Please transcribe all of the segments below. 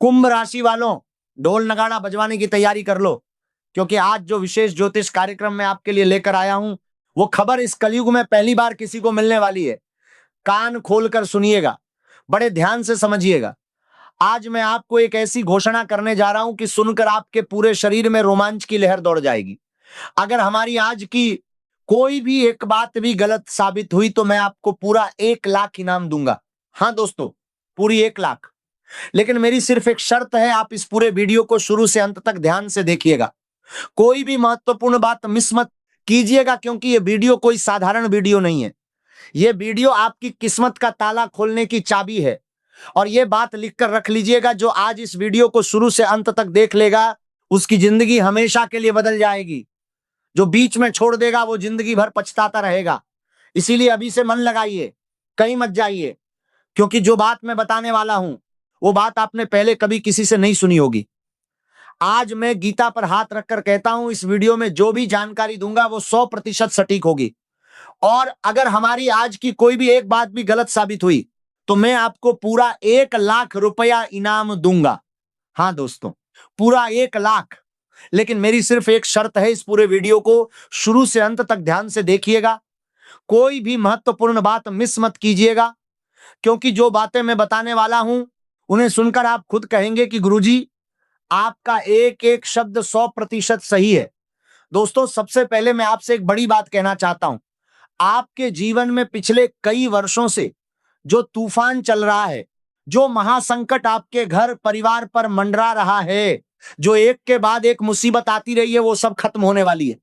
कुंभ राशि वालों, ढोल नगाड़ा बजवाने की तैयारी कर लो, क्योंकि आज जो विशेष ज्योतिष कार्यक्रम मैं आपके लिए लेकर आया हूं, वो खबर इस कलयुग में पहली बार किसी को मिलने वाली है। कान खोलकर सुनिएगा, बड़े ध्यान से समझिएगा। आज मैं आपको एक ऐसी घोषणा करने जा रहा हूं कि सुनकर आपके पूरे शरीर में रोमांच की लहर दौड़ जाएगी। अगर हमारी आज की कोई भी एक बात भी गलत साबित हुई तो मैं आपको पूरा 1 लाख इनाम दूंगा। हाँ दोस्तों, पूरी 1 लाख। लेकिन मेरी सिर्फ एक शर्त है, आप इस पूरे वीडियो को शुरू से अंत तक ध्यान से देखिएगा। कोई भी महत्वपूर्ण बात मिस मत कीजिएगा, क्योंकि ये वीडियो कोई साधारण वीडियो नहीं है। ये वीडियो आपकी किस्मत का ताला खोलने की चाबी है। और ये बात लिखकर रख लीजिएगा, जो आज इस वीडियो को शुरू से अंत तक देख लेगा, उसकी जिंदगी हमेशा के लिए बदल जाएगी। जो बीच में छोड़ देगा वो जिंदगी भर पछताता रहेगा। इसीलिए अभी से मन लगाइए, कहीं मत जाइए, क्योंकि जो बात मैं बताने वाला हूं वो बात आपने पहले कभी किसी से नहीं सुनी होगी। आज मैं गीता पर हाथ रखकर कहता हूं, इस वीडियो में जो भी जानकारी दूंगा वो 100% सटीक होगी। और अगर हमारी आज की कोई भी एक बात भी गलत साबित हुई तो मैं आपको पूरा 1 लाख रुपया इनाम दूंगा। हाँ दोस्तों, पूरा 1 लाख। लेकिन मेरी सिर्फ एक शर्त है, इस पूरे वीडियो को शुरू से अंत तक ध्यान से देखिएगा। कोई भी महत्वपूर्ण बात मिस मत कीजिएगा, क्योंकि जो बातें मैं बताने वाला हूं उन्हें सुनकर आप खुद कहेंगे कि गुरुजी, आपका एक एक शब्द 100% सही है। दोस्तों, सबसे पहले मैं आपसे एक बड़ी बात कहना चाहता हूं। आपके जीवन में पिछले कई वर्षों से जो तूफान चल रहा है, जो महासंकट आपके घर परिवार पर मंडरा रहा है, जो एक के बाद एक मुसीबत आती रही है, वो सब खत्म होने वाली है।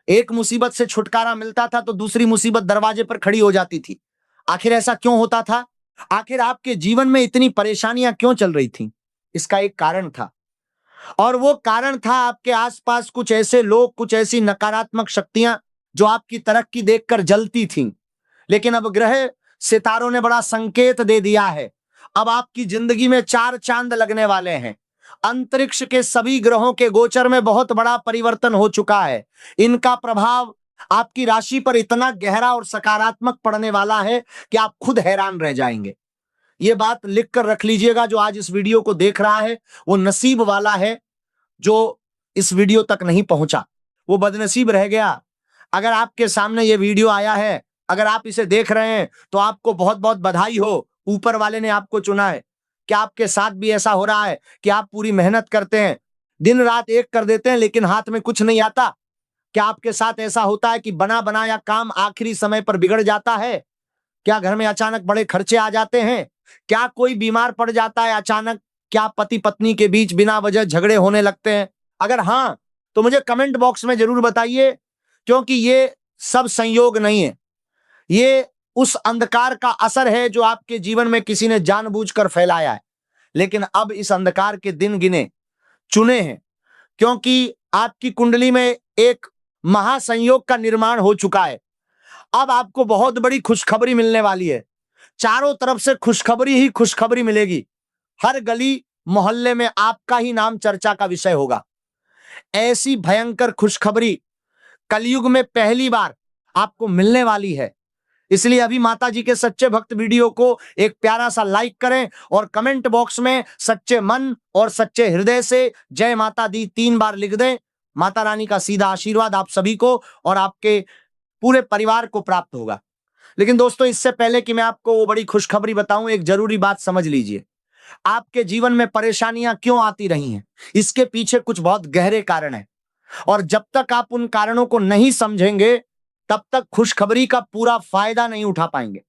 एक मुसीबत से छुटकारा मिलता था तो दूसरी मुसीबत दरवाजे पर खड़ी हो जाती थी। आखिर ऐसा क्यों होता था? आखिर आपके जीवन में इतनी परेशानियां क्यों चल रही थी? इसका एक कारण था, और वो कारण था आपके आसपास कुछ ऐसे लोग, कुछ ऐसी नकारात्मक शक्तियां जो आपकी तरक्की देखकर जलती थीं। लेकिन अब ग्रह सितारों ने बड़ा संकेत दे दिया है। अब आपकी जिंदगी में 4 चांद लगने वाले हैं। अंतरिक्ष के सभी ग्रहों के गोचर में बहुत बड़ा परिवर्तन हो चुका है। इनका प्रभाव आपकी राशि पर इतना गहरा और सकारात्मक पड़ने वाला है कि आप खुद हैरान रह जाएंगे। ये बात लिख कर रख लीजिएगा, जो आज इस वीडियो को देख रहा है वो नसीब वाला है, जो इस वीडियो तक नहीं पहुंचा वो बदनसीब रह गया। अगर आपके सामने ये वीडियो आया है, अगर आप इसे देख रहे हैं तो आपको बहुत बहुत बधाई हो। ऊपर वाले ने आपको चुना है। क्या आपके साथ भी ऐसा हो रहा है कि आप पूरी मेहनत करते हैं, दिन रात एक कर देते हैं, लेकिन हाथ में कुछ नहीं आता? क्या आपके साथ ऐसा होता है कि बना बनाया काम आखिरी समय पर बिगड़ जाता है? क्या घर में अचानक बड़े खर्चे आ जाते हैं? क्या कोई बीमार पड़ जाता है अचानक? क्या पति पत्नी के बीच बिना वजह झगड़े होने लगते हैं? अगर हाँ, तो मुझे कमेंट बॉक्स में जरूर बताइए, क्योंकि ये सब संयोग नहीं है। ये उस अंधकार का असर है जो आपके जीवन में किसी ने जानबूझकर फैलाया है। लेकिन अब इस अंधकार के दिन गिने चुने हैं, क्योंकि आपकी कुंडली में एक महासंयोग का निर्माण हो चुका है। अब आपको बहुत बड़ी खुशखबरी मिलने वाली है। चारों तरफ से खुशखबरी ही खुशखबरी मिलेगी। हर गली मोहल्ले में आपका ही नाम चर्चा का विषय होगा। ऐसी भयंकर खुशखबरी कलयुग में पहली बार आपको मिलने वाली है। इसलिए अभी माता जी के सच्चे भक्त वीडियो को एक प्यारा सा लाइक करें और कमेंट बॉक्स में सच्चे मन और सच्चे हृदय से जय माता दी 3 बार लिख दें। माता रानी का सीधा आशीर्वाद आप सभी को और आपके पूरे परिवार को प्राप्त होगा। लेकिन दोस्तों, इससे पहले कि मैं आपको वो बड़ी खुशखबरी बताऊं, एक जरूरी बात समझ लीजिए। आपके जीवन में परेशानियां क्यों आती रही हैं, इसके पीछे कुछ बहुत गहरे कारण हैं। और जब तक आप उन कारणों को नहीं समझेंगे, तब तक खुशखबरी का पूरा फायदा नहीं उठा पाएंगे।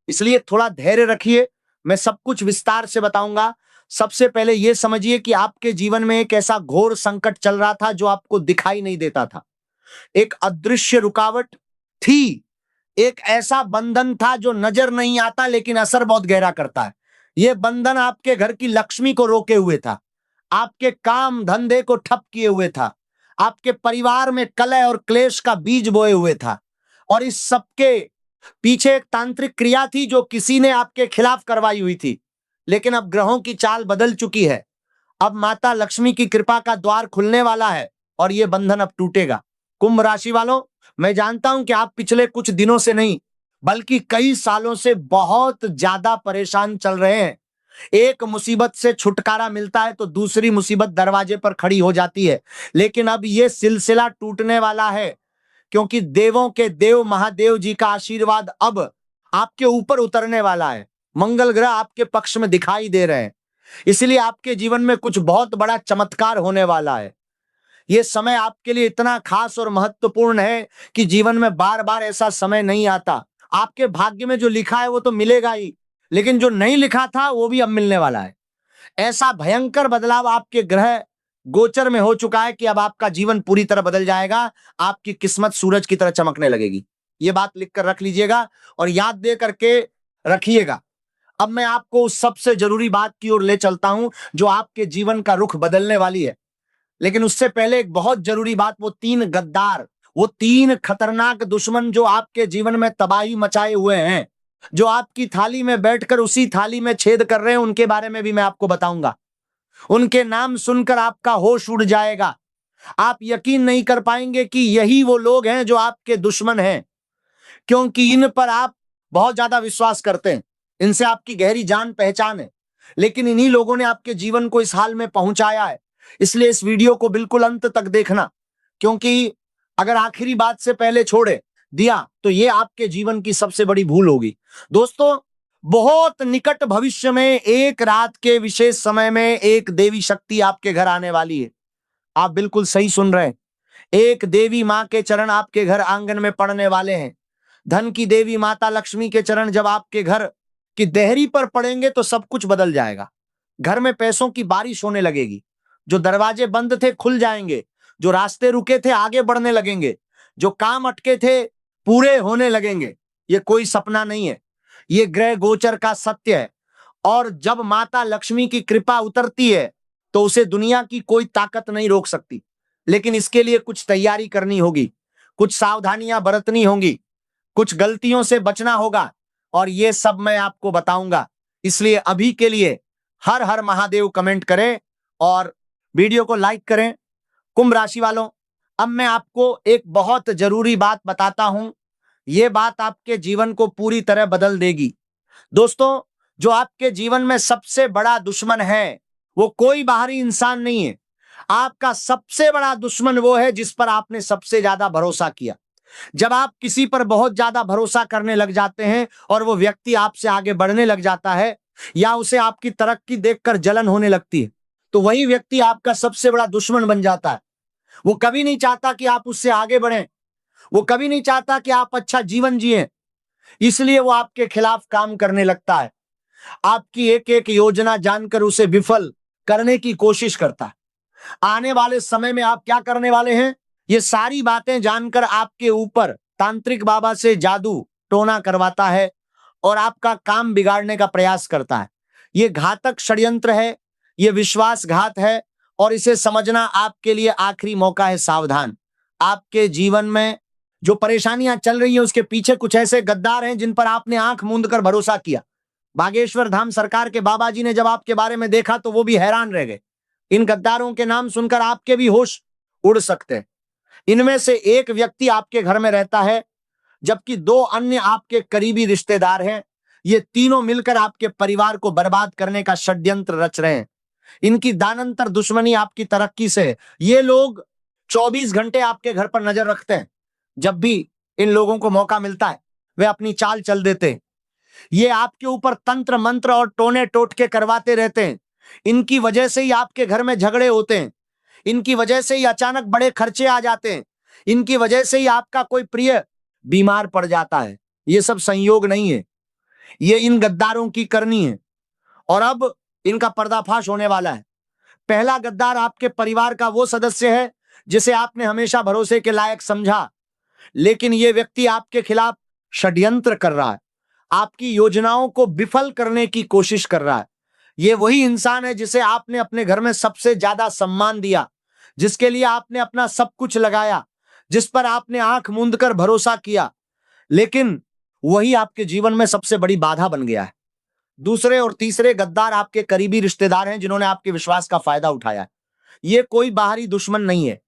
इसलिए थोड़ा धैर्य रखिए, मैं सब कुछ विस्तार से बताऊंगा। सबसे पहले यह समझिए कि आपके जीवन में एक ऐसा घोर संकट चल रहा था जो आपको दिखाई नहीं देता था। एक अदृश्य रुकावट थी, एक ऐसा बंधन था जो नजर नहीं आता लेकिन असर बहुत गहरा करता है। यह बंधन आपके घर की लक्ष्मी को रोके हुए था, आपके काम धंधे को ठप किए हुए था, आपके परिवार में कलह और क्लेश का बीज बोए हुए था। और इस सबके पीछे एक तांत्रिक क्रिया थी जो किसी ने आपके खिलाफ करवाई हुई थी। लेकिन अब ग्रहों की चाल बदल चुकी है। अब माता लक्ष्मी की कृपा का द्वार खुलने वाला है और यह बंधन अब टूटेगा। कुंभ राशि वालों, मैं जानता हूं कि आप पिछले कुछ दिनों से नहीं बल्कि कई सालों से बहुत ज्यादा परेशान चल रहे हैं। एक मुसीबत से छुटकारा मिलता है तो दूसरी मुसीबत दरवाजे पर खड़ी हो जाती है। लेकिन अब ये सिलसिला टूटने वाला है, क्योंकि देवों के देव महादेव जी का आशीर्वाद अब आपके ऊपर उतरने वाला है। मंगल ग्रह आपके पक्ष में दिखाई दे रहे हैं, इसलिए आपके जीवन में कुछ बहुत बड़ा चमत्कार होने वाला है। ये समय आपके लिए इतना खास और महत्वपूर्ण है कि जीवन में बार बार ऐसा समय नहीं आता। आपके भाग्य में जो लिखा है वो तो मिलेगा ही, लेकिन जो नहीं लिखा था वो भी अब मिलने वाला है। ऐसा भयंकर बदलाव आपके ग्रह गोचर में हो चुका है कि अब आपका जीवन पूरी तरह बदल जाएगा। आपकी किस्मत सूरज की तरह चमकने लगेगी। ये बात लिखकर रख लीजिएगा और याद दे करके रखिएगा। अब मैं आपको उस सबसे जरूरी बात की ओर ले चलता हूं जो आपके जीवन का रुख बदलने वाली है। लेकिन उससे पहले एक बहुत जरूरी बात, वो तीन गद्दार, वो तीन खतरनाक दुश्मन जो आपके जीवन में तबाही मचाए हुए हैं, जो आपकी थाली में बैठकर उसी थाली में छेद कर रहे हैं, उनके बारे में भी मैं आपको बताऊंगा। उनके नाम सुनकर आपका होश उड़ जाएगा। आप यकीन नहीं कर पाएंगे कि यही वो लोग हैं जो आपके दुश्मन हैं, क्योंकि इन पर आप बहुत ज्यादा विश्वास करते हैं, इनसे आपकी गहरी जान पहचान है। लेकिन इन्हीं लोगों ने आपके जीवन को इस हाल में पहुंचाया है। इसलिए इस वीडियो को बिल्कुल अंत तक देखना, क्योंकि अगर आखिरी बात से पहले छोड़े दिया तो ये आपके जीवन की सबसे बड़ी भूल होगी। दोस्तों, बहुत निकट भविष्य में एक रात के विशेष समय में एक देवी शक्ति आपके घर आने वाली है। आप बिल्कुल सही सुन रहे हैं। एक देवी मां के चरण आपके घर आंगन में पड़ने वाले हैं। धन की देवी माता लक्ष्मी के चरण जब आपके घर की देहरी पर पड़ेंगे तो सब कुछ बदल जाएगा। घर में पैसों की बारिश होने लगेगी। जो दरवाजे बंद थे खुल जाएंगे, जो रास्ते रुके थे आगे बढ़ने लगेंगे, जो काम अटके थे पूरे होने लगेंगे। ये कोई सपना नहीं है, ये ग्रह गोचर का सत्य है। और जब माता लक्ष्मी की कृपा उतरती है तो उसे दुनिया की कोई ताकत नहीं रोक सकती। लेकिन इसके लिए कुछ तैयारी करनी होगी, कुछ सावधानियां बरतनी होंगी, कुछ गलतियों से बचना होगा, और ये सब मैं आपको बताऊंगा। इसलिए अभी के लिए हर हर महादेव कमेंट करें और वीडियो को लाइक करें। कुंभ राशि वालों, अब मैं आपको एक बहुत जरूरी बात बताता हूं। यह बात आपके जीवन को पूरी तरह बदल देगी। दोस्तों, जो आपके जीवन में सबसे बड़ा दुश्मन है वो कोई बाहरी इंसान नहीं है। आपका सबसे बड़ा दुश्मन वो है जिस पर आपने सबसे ज्यादा भरोसा किया। जब आप किसी पर बहुत ज्यादा भरोसा करने लग जाते हैं और वो व्यक्ति आपसे आगे बढ़ने लग जाता है या उसे आपकी तरक्की देखकर जलन होने लगती है, तो वही व्यक्ति आपका सबसे बड़ा दुश्मन बन जाता है। वो कभी नहीं चाहता कि आप उससे आगे बढ़ें, वो कभी नहीं चाहता कि आप अच्छा जीवन जिएं। इसलिए वो आपके खिलाफ काम करने लगता है। आपकी एक एक योजना जानकर उसे विफल करने की कोशिश करता है। आने वाले समय में आप क्या करने वाले हैं, ये सारी बातें जानकर आपके ऊपर तांत्रिक बाबा से जादू टोना करवाता है और आपका काम बिगाड़ने का प्रयास करता है। ये घातक षड्यंत्र है, ये विश्वासघात है, और इसे समझना आपके लिए आखिरी मौका है। सावधान। आपके जीवन में जो परेशानियां चल रही हैं उसके पीछे कुछ ऐसे गद्दार हैं जिन पर आपने आंख मूंद कर भरोसा किया। बागेश्वर धाम सरकार के बाबा जी ने जब आपके बारे में देखा तो वो भी हैरान रह गए। इन गद्दारों के नाम सुनकर आपके भी होश उड़ सकते हैं। इनमें से एक व्यक्ति आपके घर में रहता है, जबकि दो अन्य आपके करीबी रिश्तेदार हैं। ये तीनों मिलकर आपके परिवार को बर्बाद करने का षड्यंत्र रच रहे हैं। इनकी दानंतर दुश्मनी आपकी तरक्की से है। ये लोग 24 घंटे आपके घर पर नजर रखते हैं। जब भी इन लोगों को मौका मिलता है वे अपनी चाल चल देते हैं। ये आपके ऊपर तंत्र मंत्र और टोने टोटके करवाते रहते हैं। इनकी वजह से ही आपके घर में झगड़े होते हैं। इनकी वजह से ही अचानक बड़े खर्चे आ जाते हैं। इनकी वजह से ही आपका कोई प्रिय बीमार पड़ जाता है। ये सब संयोग नहीं है, ये इन गद्दारों की करनी है और अब इनका पर्दाफाश होने वाला है। पहला गद्दार आपके परिवार का वो सदस्य है जिसे आपने हमेशा भरोसे के लायक समझा, लेकिन यह व्यक्ति आपके खिलाफ षड्यंत्र कर रहा है, आपकी योजनाओं को विफल करने की कोशिश कर रहा है। यह वही इंसान है जिसे आपने अपने घर में सबसे ज्यादा सम्मान दिया, जिसके लिए आपने अपना सब कुछ लगाया, जिस पर आपने आंख मूंद कर भरोसा किया, लेकिन वही आपके जीवन में सबसे बड़ी बाधा बन गया है। दूसरे और तीसरे गद्दार आपके करीबी रिश्तेदार हैं जिन्होंने आपके विश्वास का फायदा उठाया है। ये कोई बाहरी दुश्मन नहीं है,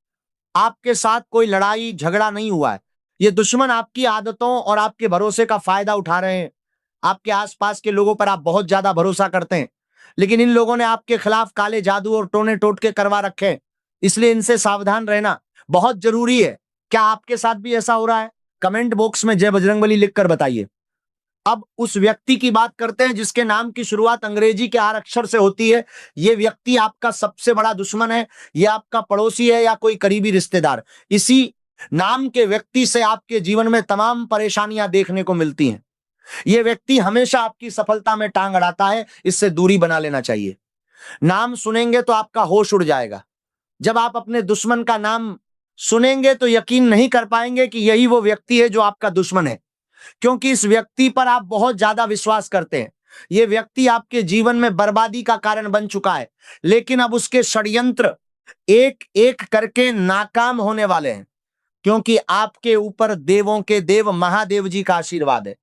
आपके साथ कोई लड़ाई झगड़ा नहीं हुआ है। ये दुश्मन आपकी आदतों और आपके भरोसे का फायदा उठा रहे हैं। आपके आसपास के लोगों पर आप बहुत ज्यादा भरोसा करते हैं, लेकिन इन लोगों ने आपके खिलाफ काले जादू और टोने टोटके करवा रखे हैं, इसलिए इनसे सावधान रहना बहुत जरूरी है। क्या आपके साथ भी ऐसा हो रहा है? कमेंट बॉक्स में जय बजरंगबली लिखकर बताइए। अब उस व्यक्ति की बात करते हैं जिसके नाम की शुरुआत अंग्रेजी के आर अक्षर से होती है। यह व्यक्ति आपका सबसे बड़ा दुश्मन है, यह आपका पड़ोसी है या कोई करीबी रिश्तेदार। इसी नाम के व्यक्ति से आपके जीवन में तमाम परेशानियां देखने को मिलती हैं। यह व्यक्ति हमेशा आपकी सफलता में टांग अड़ाता है, इससे दूरी बना लेना चाहिए। नाम सुनेंगे तो आपका होश उड़ जाएगा। जब आप अपने दुश्मन का नाम सुनेंगे तो यकीन नहीं कर पाएंगे कि यही वो व्यक्ति है जो आपका दुश्मन है, क्योंकि इस व्यक्ति पर आप बहुत ज्यादा विश्वास करते हैं। यह व्यक्ति आपके जीवन में बर्बादी का कारण बन चुका है, लेकिन अब उसके षड्यंत्र एक एक करके नाकाम होने वाले हैं, क्योंकि आपके ऊपर देवों के देव महादेव जी का आशीर्वाद है।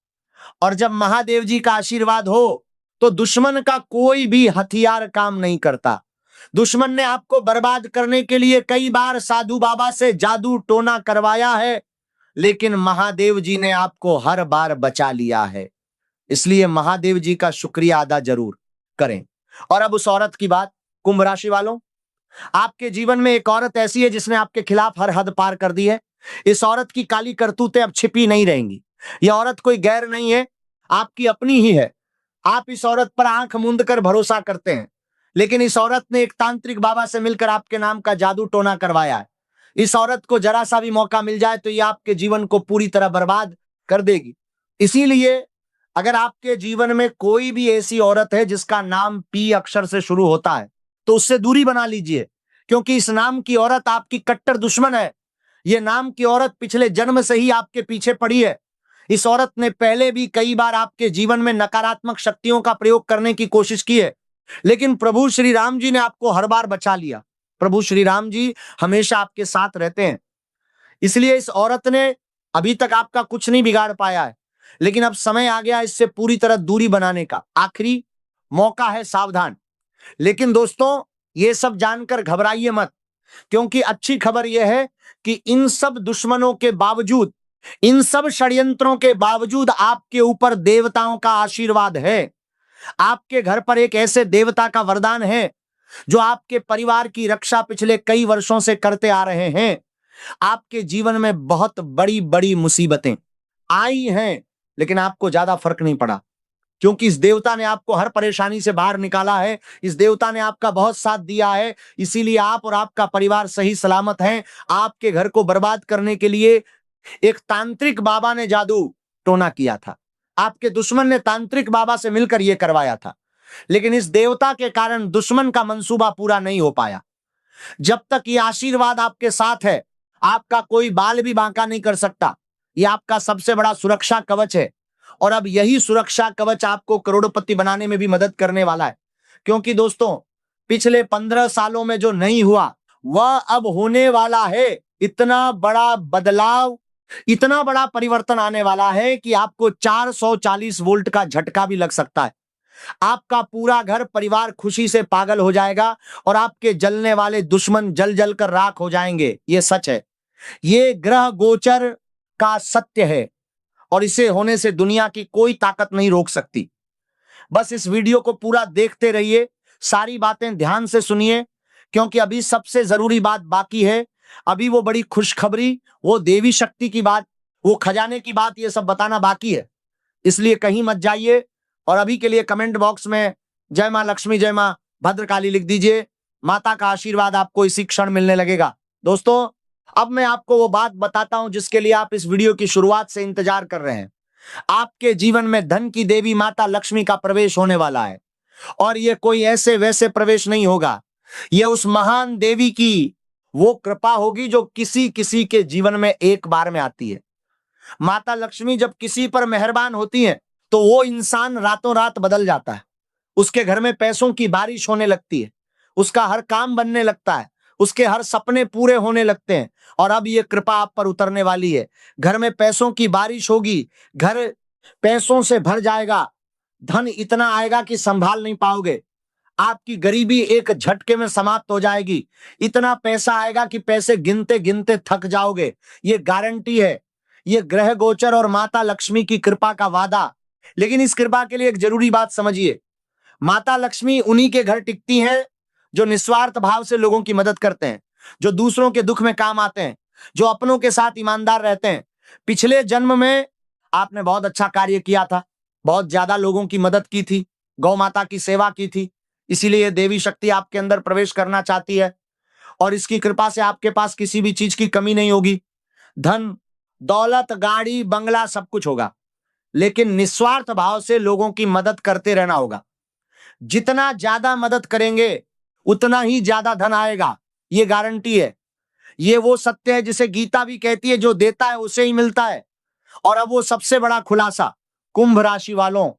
और जब महादेव जी का आशीर्वाद हो तो दुश्मन का कोई भी हथियार काम नहीं करता। दुश्मन ने आपको बर्बाद करने के लिए कई बार साधु बाबा से जादू टोना करवाया है, लेकिन महादेव जी ने आपको हर बार बचा लिया है। इसलिए महादेव जी का शुक्रिया अदा जरूर करें। और अब उस औरत की बात, कुंभ राशि वालों, आपके जीवन में एक औरत ऐसी है जिसने आपके खिलाफ हर हद पार कर दी है। इस औरत की काली करतूतें अब छिपी नहीं रहेंगी। यह औरत कोई गैर नहीं है, आपकी अपनी ही है। आप इस औरत पर आंख मूंद कर भरोसा करते हैं, लेकिन इस औरत ने एक तांत्रिक बाबा से मिलकर आपके नाम का जादू टोना करवाया है। इस औरत को जरा सा भी मौका मिल जाए तो ये आपके जीवन को पूरी तरह बर्बाद कर देगी। इसीलिए अगर आपके जीवन में कोई भी ऐसी औरत है जिसका नाम पी अक्षर से शुरू होता है तो उससे दूरी बना लीजिए, क्योंकि इस नाम की औरत आपकी कट्टर दुश्मन है। यह नाम की औरत पिछले जन्म से ही आपके पीछे पड़ी है। इस औरत ने पहले भी कई बार आपके जीवन में नकारात्मक शक्तियों का प्रयोग करने की कोशिश की है, लेकिन प्रभु श्री राम जी ने आपको हर बार बचा लिया। प्रभु श्री राम जी हमेशा आपके साथ रहते हैं, इसलिए इस औरत ने अभी तक आपका कुछ नहीं बिगाड़ पाया है, लेकिन अब समय आ गया इससे पूरी तरह दूरी बनाने का। आखिरी मौका है, सावधान। लेकिन दोस्तों, ये सब जानकर घबराइए मत, क्योंकि अच्छी खबर यह है कि इन सब दुश्मनों के बावजूद, इन सब षड्यंत्रों के बावजूद आपके ऊपर देवताओं का आशीर्वाद है। आपके घर पर एक ऐसे देवता का वरदान है जो आपके परिवार की रक्षा पिछले कई वर्षों से करते आ रहे हैं। आपके जीवन में बहुत बड़ी बड़ी मुसीबतें आई हैं, लेकिन आपको ज्यादा फर्क नहीं पड़ा, क्योंकि इस देवता ने आपको हर परेशानी से बाहर निकाला है। इस देवता ने आपका बहुत साथ दिया है, इसीलिए आप और आपका परिवार सही सलामत हैं। आपके घर को बर्बाद करने के लिए एक तांत्रिक बाबा ने जादू टोना किया था। आपके दुश्मन ने तांत्रिक बाबा से मिलकर यह करवाया था, लेकिन इस देवता के कारण दुश्मन का मंसूबा पूरा नहीं हो पाया। जब तक ये आशीर्वाद आपके साथ है, आपका कोई बाल भी बांका नहीं कर सकता। यह आपका सबसे बड़ा सुरक्षा कवच है, और अब यही सुरक्षा कवच आपको करोड़पति बनाने में भी मदद करने वाला है। क्योंकि दोस्तों, पिछले 15 सालों में जो नहीं हुआ वह अब होने वाला है। इतना बड़ा बदलाव, इतना बड़ा परिवर्तन आने वाला है कि आपको 440 वोल्ट का झटका भी लग सकता है। आपका पूरा घर परिवार खुशी से पागल हो जाएगा और आपके जलने वाले दुश्मन जल जल कर राख हो जाएंगे। यह सच है, यह ग्रह गोचर का सत्य है, और इसे होने से दुनिया की कोई ताकत नहीं रोक सकती। बस इस वीडियो को पूरा देखते रहिए, सारी बातें ध्यान से सुनिए, क्योंकि अभी सबसे जरूरी बात बाकी है। अभी वो बड़ी खुशखबरी, वो देवी शक्ति की बात, वो खजाने की बात, ये सब बताना बाकी है। इसलिए कहीं मत जाइए, और अभी के लिए कमेंट बॉक्स में जय मां लक्ष्मी, जय मां भद्रकाली लिख दीजिए। माता का आशीर्वाद आपको इसी क्षण मिलने लगेगा। दोस्तों, अब मैं आपको वो बात बताता हूं जिसके लिए आप इस वीडियो की शुरुआत से इंतजार कर रहे हैं। आपके जीवन में धन की देवी माता लक्ष्मी का प्रवेश होने वाला है, और यह कोई ऐसे वैसे प्रवेश नहीं होगा। यह उस महान देवी की वो कृपा होगी जो किसी किसी के जीवन में एक बार में आती है। माता लक्ष्मी जब किसी पर मेहरबान होती है तो वो इंसान रातों रात बदल जाता है। उसके घर में पैसों की बारिश होने लगती है, उसका हर काम बनने लगता है, उसके हर सपने पूरे होने लगते हैं। और अब ये कृपा आप पर उतरने वाली है। घर में पैसों की बारिश होगी, घर पैसों से भर जाएगा, धन इतना आएगा कि संभाल नहीं पाओगे। आपकी गरीबी एक झटके में समाप्त हो जाएगी। इतना पैसा आएगा कि पैसे गिनते गिनते थक जाओगे। ये गारंटी है, ये ग्रह गोचर और माता लक्ष्मी की कृपा का वादा। लेकिन इस कृपा के लिए एक जरूरी बात समझिए, माता लक्ष्मी उन्हीं के घर टिकती हैं जो निस्वार्थ भाव से लोगों की मदद करते हैं, जो दूसरों के दुख में काम आते हैं, जो अपनों के साथ ईमानदार रहते हैं। पिछले जन्म में आपने बहुत अच्छा कार्य किया था, बहुत ज्यादा लोगों की मदद की थी, गौ माता की सेवा की थी, इसीलिए देवी शक्ति आपके अंदर प्रवेश करना चाहती है और इसकी कृपा से आपके पास किसी भी चीज की कमी नहीं होगी। धन, दौलत, गाड़ी, बंगला सब कुछ होगा, लेकिन निस्वार्थ भाव से लोगों की मदद करते रहना होगा। जितना ज्यादा मदद करेंगे उतना ही ज्यादा धन आएगा, ये गारंटी है। ये वो सत्य है जिसे गीता भी कहती है, जो देता है उसे ही मिलता है। और अब वो सबसे बड़ा खुलासा, कुंभ राशि वालों,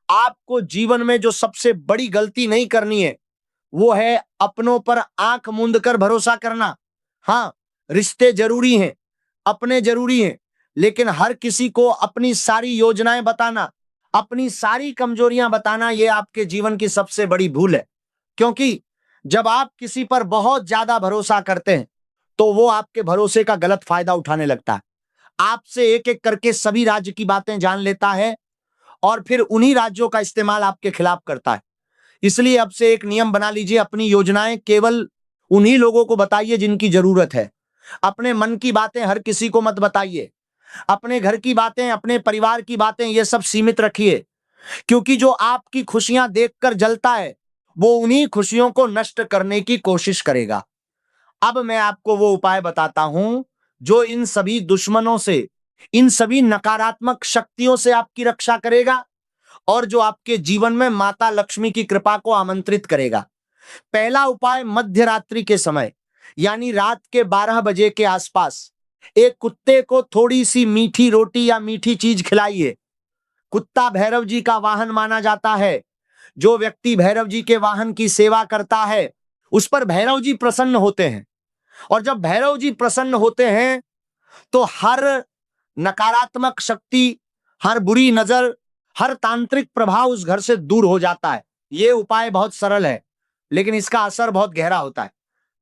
आपको जीवन में जो सबसे बड़ी गलती नहीं करनी है वो है अपनों पर आंख मूंद कर भरोसा करना। हाँ, रिश्ते जरूरी हैं, अपने जरूरी हैं, लेकिन हर किसी को अपनी सारी योजनाएं बताना, अपनी सारी कमजोरियां बताना, यह आपके जीवन की सबसे बड़ी भूल है। क्योंकि जब आप किसी पर बहुत ज्यादा भरोसा करते हैं तो वो आपके भरोसे का गलत फायदा उठाने लगता है, आपसे एक एक करके सभी राज्य की बातें जान लेता है और फिर उन्हीं राज्यों का इस्तेमाल आपके खिलाफ करता है। इसलिए अब से एक नियम बना लीजिए, अपनी योजनाएं केवल उन्हीं लोगों को बताइए जिनकी जरूरत है। अपने मन की बातें हर किसी को मत बताइए। अपने घर की बातें, अपने परिवार की बातें, ये सब सीमित रखिए, क्योंकि जो आपकी खुशियां देखकर जलता है वो उन्हीं खुशियों को नष्ट करने की कोशिश करेगा। अब मैं आपको वो उपाय बताता हूं जो इन सभी दुश्मनों से, इन सभी नकारात्मक शक्तियों से आपकी रक्षा करेगा और जो आपके जीवन में माता लक्ष्मी की कृपा को आमंत्रित करेगा। पहला उपाय, मध्य रात्रि के समय यानी रात के 12 बजे के आसपास एक कुत्ते को थोड़ी सी मीठी रोटी या मीठी चीज खिलाइए। कुत्ता भैरव जी का वाहन माना जाता है। जो व्यक्ति भैरव जी के वाहन की सेवा करता है उस पर भैरव जी प्रसन्न होते हैं, और जब भैरव जी प्रसन्न होते हैं तो हर नकारात्मक शक्ति, हर बुरी नजर, हर तांत्रिक प्रभाव उस घर से दूर हो जाता है। यह उपाय बहुत सरल है लेकिन इसका असर बहुत गहरा होता है।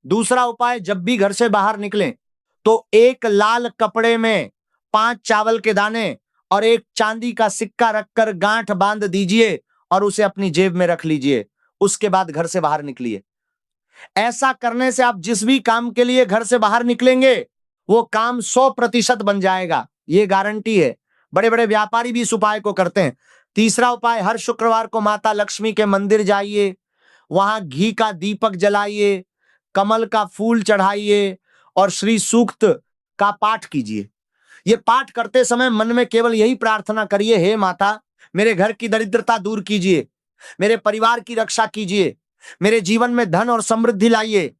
दूसरा उपाय, जब भी घर से बाहर निकलें तो एक लाल कपड़े में 5 चावल के दाने और एक चांदी का सिक्का रखकर गांठ बांध दीजिए और उसे अपनी जेब में रख लीजिए। उसके बाद घर से बाहर निकलिए। ऐसा करने से आप जिस भी काम के लिए घर से बाहर निकलेंगे वो काम 100% बन जाएगा, ये गारंटी है। बड़े बड़े व्यापारी भी इस उपाय को करते हैं। तीसरा उपाय, हर शुक्रवार को माता लक्ष्मी के मंदिर जाइए, वहां घी का दीपक जलाइए, कमल का फूल चढ़ाइए और श्री सूक्त का पाठ कीजिए। ये पाठ करते समय मन में केवल यही प्रार्थना करिए, हे माता मेरे घर की दरिद्रता दूर कीजिए, मेरे परिवार की रक्षा कीजिए, मेरे जीवन में धन और समृद्धि लाइए।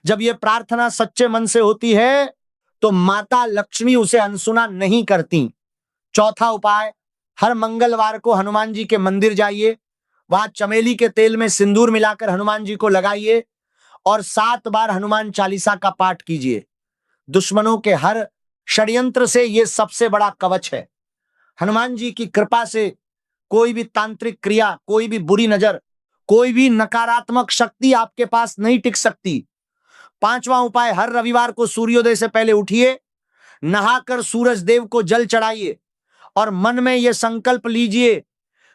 जब ये प्रार्थना सच्चे मन से होती है तो माता लक्ष्मी उसे अनसुना नहीं करती। चौथा उपाय, हर मंगलवार को हनुमान जी के मंदिर जाइए, वहां चमेली के तेल में सिंदूर मिलाकर हनुमान जी को लगाइए और 7 बार हनुमान चालीसा का पाठ कीजिए। दुश्मनों के हर षड्यंत्र से यह सबसे बड़ा कवच है। हनुमान जी की कृपा से कोई भी तांत्रिक क्रिया, कोई भी बुरी नजर, कोई भी नकारात्मक शक्ति आपके पास नहीं टिक सकती। पांचवा उपाय, हर रविवार को सूर्योदय से पहले उठिए, नहाकर सूरज देव को जल चढ़ाइए और मन में यह संकल्प लीजिए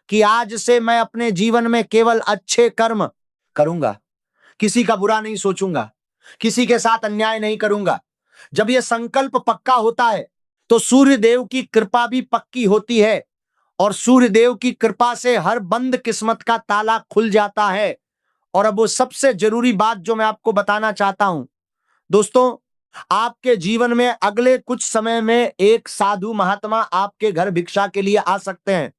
कि आज से मैं अपने जीवन में केवल अच्छे कर्म करूंगा, किसी का बुरा नहीं सोचूंगा, किसी के साथ अन्याय नहीं करूंगा। जब यह संकल्प पक्का होता है तो सूर्य देव की कृपा भी पक्की होती है और सूर्य देव की कृपा से हर बंद किस्मत का ताला खुल जाता है। और अब वो सबसे जरूरी बात जो मैं आपको बताना चाहता हूं दोस्तों, आपके जीवन में अगले कुछ समय में एक साधु महात्मा आपके घर भिक्षा के लिए आ सकते हैं।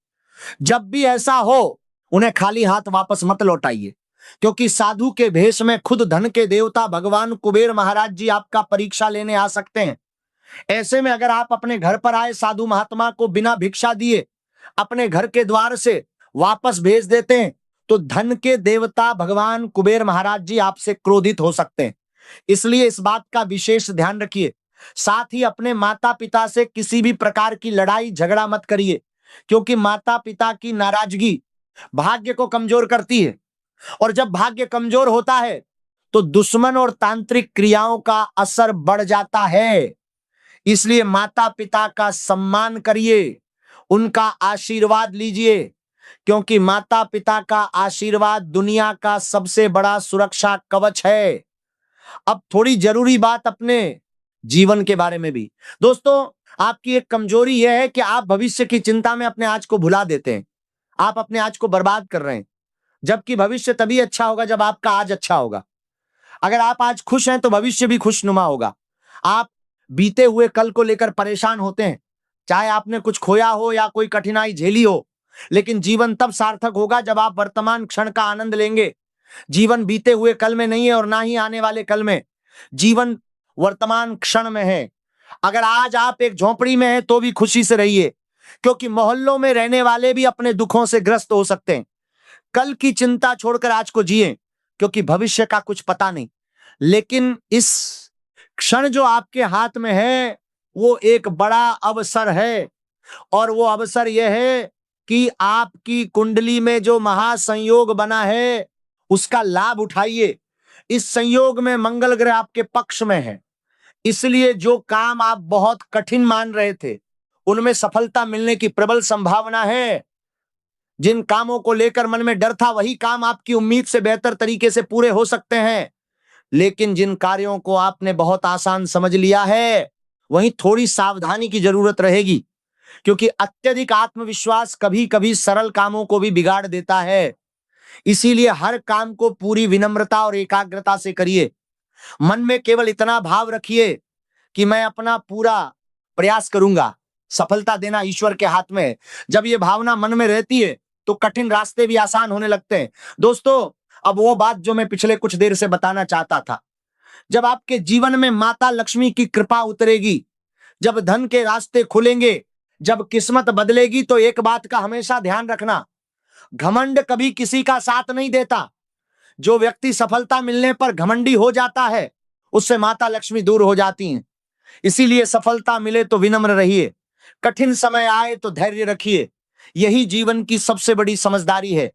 जब भी ऐसा हो उन्हें खाली हाथ वापस मत लौटाइए, क्योंकि साधु के भेष में खुद धन के देवता भगवान कुबेर महाराज जी आपका परीक्षा लेने आ सकते हैं। ऐसे में अगर आप अपने घर पर आए साधु महात्मा को बिना भिक्षा दिए अपने घर के द्वार से वापस भेज देते हैं तो धन के देवता भगवान कुबेर महाराज जी आपसे क्रोधित हो सकते हैं। इसलिए इस बात का विशेष ध्यान रखिए। साथ ही अपने माता पिता से किसी भी प्रकार की लड़ाई झगड़ा मत करिए, क्योंकि माता पिता की नाराजगी भाग्य को कमजोर करती है और जब भाग्य कमजोर होता है तो दुश्मन और तांत्रिक क्रियाओं का असर बढ़ जाता है। इसलिए माता पिता का सम्मान करिए, उनका आशीर्वाद लीजिए, क्योंकि माता पिता का आशीर्वाद दुनिया का सबसे बड़ा सुरक्षा कवच है। अब थोड़ी जरूरी बात अपने जीवन के बारे में भी। दोस्तों, आपकी एक कमजोरी यह है कि आप भविष्य की चिंता में अपने आज को भुला देते हैं। आप अपने आज को बर्बाद कर रहे हैं, जबकि भविष्य तभी अच्छा होगा जब आपका आज अच्छा होगा। अगर आप आज खुश हैं तो भविष्य भी खुशनुमा होगा। आप बीते हुए कल को लेकर परेशान होते हैं, चाहे आपने कुछ खोया हो या कोई कठिनाई झेली हो, लेकिन जीवन तब सार्थक होगा जब आप वर्तमान क्षण का आनंद लेंगे। जीवन बीते हुए कल में नहीं है और ना ही आने वाले कल में। जीवन वर्तमान क्षण में है। अगर आज आप एक झोंपड़ी में हैं तो भी खुशी से रहिए, क्योंकि मोहल्लों में रहने वाले भी अपने दुखों से ग्रस्त हो सकते हैं। कल की चिंता छोड़कर आज को जिए, क्योंकि भविष्य का कुछ पता नहीं। लेकिन इस क्षण जो आपके हाथ में है वो एक बड़ा अवसर है, और वो अवसर यह है कि आपकी कुंडली में जो महासंयोग बना है उसका लाभ उठाइए। इस संयोग में मंगल ग्रह आपके पक्ष में है, इसलिए जो काम आप बहुत कठिन मान रहे थे उनमें सफलता मिलने की प्रबल संभावना है। जिन कामों को लेकर मन में डर था वही काम आपकी उम्मीद से बेहतर तरीके से पूरे हो सकते हैं। लेकिन जिन कार्यों को आपने बहुत आसान समझ लिया है वहीं थोड़ी सावधानी की जरूरत रहेगी, क्योंकि अत्यधिक आत्मविश्वास कभी कभी सरल कामों को भी बिगाड़ देता है। इसीलिए हर काम को पूरी विनम्रता और एकाग्रता से करिए। मन में केवल इतना भाव रखिए कि मैं अपना पूरा प्रयास करूंगा, सफलता देना ईश्वर के हाथ में है। जब ये भावना मन में रहती है तो कठिन रास्ते भी आसान होने लगते हैं। दोस्तों, अब वो बात जो मैं पिछले कुछ देर से बताना चाहता था, जब आपके जीवन में माता लक्ष्मी की कृपा उतरेगी, जब धन के रास्ते खुलेंगे, जब किस्मत बदलेगी, तो एक बात का हमेशा ध्यान रखना, घमंड कभी किसी का साथ नहीं देता। जो व्यक्ति सफलता मिलने पर घमंडी हो जाता है उससे माता लक्ष्मी दूर हो जाती हैं। इसीलिए सफलता मिले तो विनम्र रहिए, कठिन समय आए तो धैर्य रखिए। यही जीवन की सबसे बड़ी समझदारी है।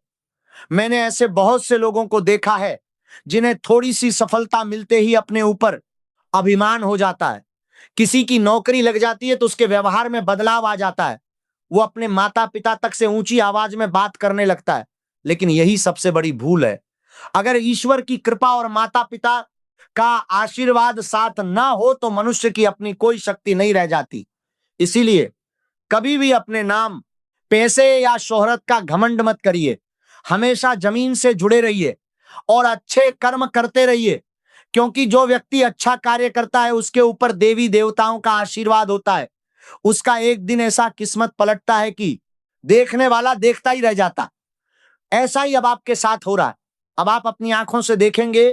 मैंने ऐसे बहुत से लोगों को देखा है जिन्हें थोड़ी सी सफलता मिलते ही अपने ऊपर अभिमान हो जाता है। किसी की नौकरी लग जाती है तो उसके व्यवहार में बदलाव आ जाता है, वो अपने माता पिता तक से ऊंची आवाज में बात करने लगता है। लेकिन यही सबसे बड़ी भूल है। अगर ईश्वर की कृपा और माता पिता का आशीर्वाद साथ ना हो तो मनुष्य की अपनी कोई शक्ति नहीं रह जाती। इसीलिए कभी भी अपने नाम, पैसे या शोहरत का घमंड मत करिए। हमेशा जमीन से जुड़े रहिए और अच्छे कर्म करते रहिए, क्योंकि जो व्यक्ति अच्छा कार्य करता है उसके ऊपर देवी देवताओं का आशीर्वाद होता है। उसका एक दिन ऐसा किस्मत पलटता है कि देखने वाला देखता ही रह जाता। ऐसा ही अब आपके साथ हो रहा है। अब आप अपनी आंखों से देखेंगे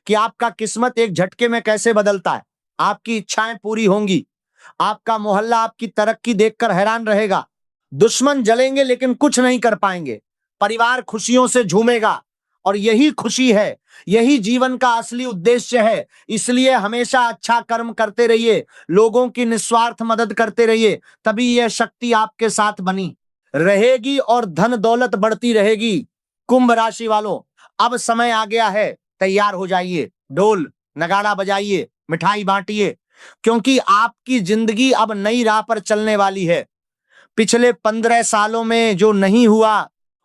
कि आपका किस्मत एक झटके में कैसे बदलता है। आपकी इच्छाएं पूरी होंगी। आपका मोहल्ला आपकी तरक्की देखकर हैरान रहेगा। दुश्मन जलेंगे लेकिन कुछ नहीं कर पाएंगे। परिवार खुशियों से झूमेगा, और यही खुशी है, यही जीवन का असली उद्देश्य है। इसलिए हमेशा अच्छा कर्म करते रहिए, लोगों की निस्वार्थ मदद करते रहिए, तभी यह शक्ति आपके साथ बनी रहेगी और धन दौलत बढ़ती रहेगी। कुंभ राशि वालों, अब समय आ गया है, तैयार हो जाइए। ढोल नगाड़ा बजाइए, मिठाई बांटिए, क्योंकि आपकी जिंदगी अब नई राह पर चलने वाली है। पिछले 15 सालों में जो नहीं हुआ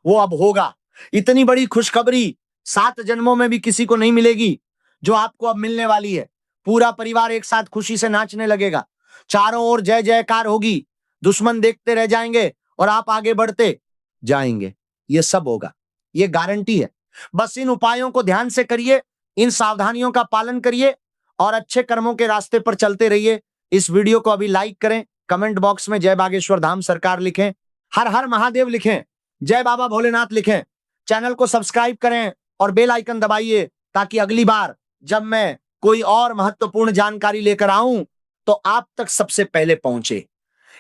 वो अब होगा। इतनी बड़ी खुशखबरी 7 जन्मों में भी किसी को नहीं मिलेगी जो आपको अब मिलने वाली है। पूरा परिवार एक साथ खुशी से नाचने लगेगा, चारों ओर जय जयकार होगी, दुश्मन देखते रह जाएंगे और आप आगे बढ़ते जाएंगे। ये सब होगा, ये गारंटी है। बस इन उपायों को ध्यान से करिए, इन सावधानियों का पालन करिए और अच्छे कर्मों के रास्ते पर चलते रहिए। इस वीडियो को अभी लाइक करें, कमेंट बॉक्स में जय बागेश्वर धाम सरकार लिखें, हर हर महादेव लिखें, जय बाबा भोलेनाथ लिखें, चैनल को सब्सक्राइब करें और बेल आइकन दबाइए, ताकि अगली बार जब मैं कोई और महत्वपूर्ण जानकारी लेकर आऊं तो आप तक सबसे पहले पहुंचे।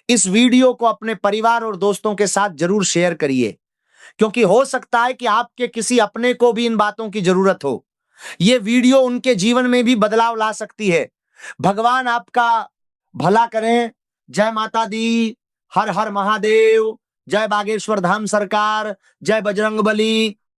इस वीडियो को अपने परिवार और दोस्तों के साथ जरूर शेयर करिए, क्योंकि हो सकता है कि आपके किसी अपने को भी इन बातों की जरूरत हो। ये वीडियो उनके जीवन में भी बदलाव ला सकती है। भगवान आपका भला करें। जय माता दी, हर हर महादेव, जय बागेश्वर धाम सरकार, जय बजरंगबली।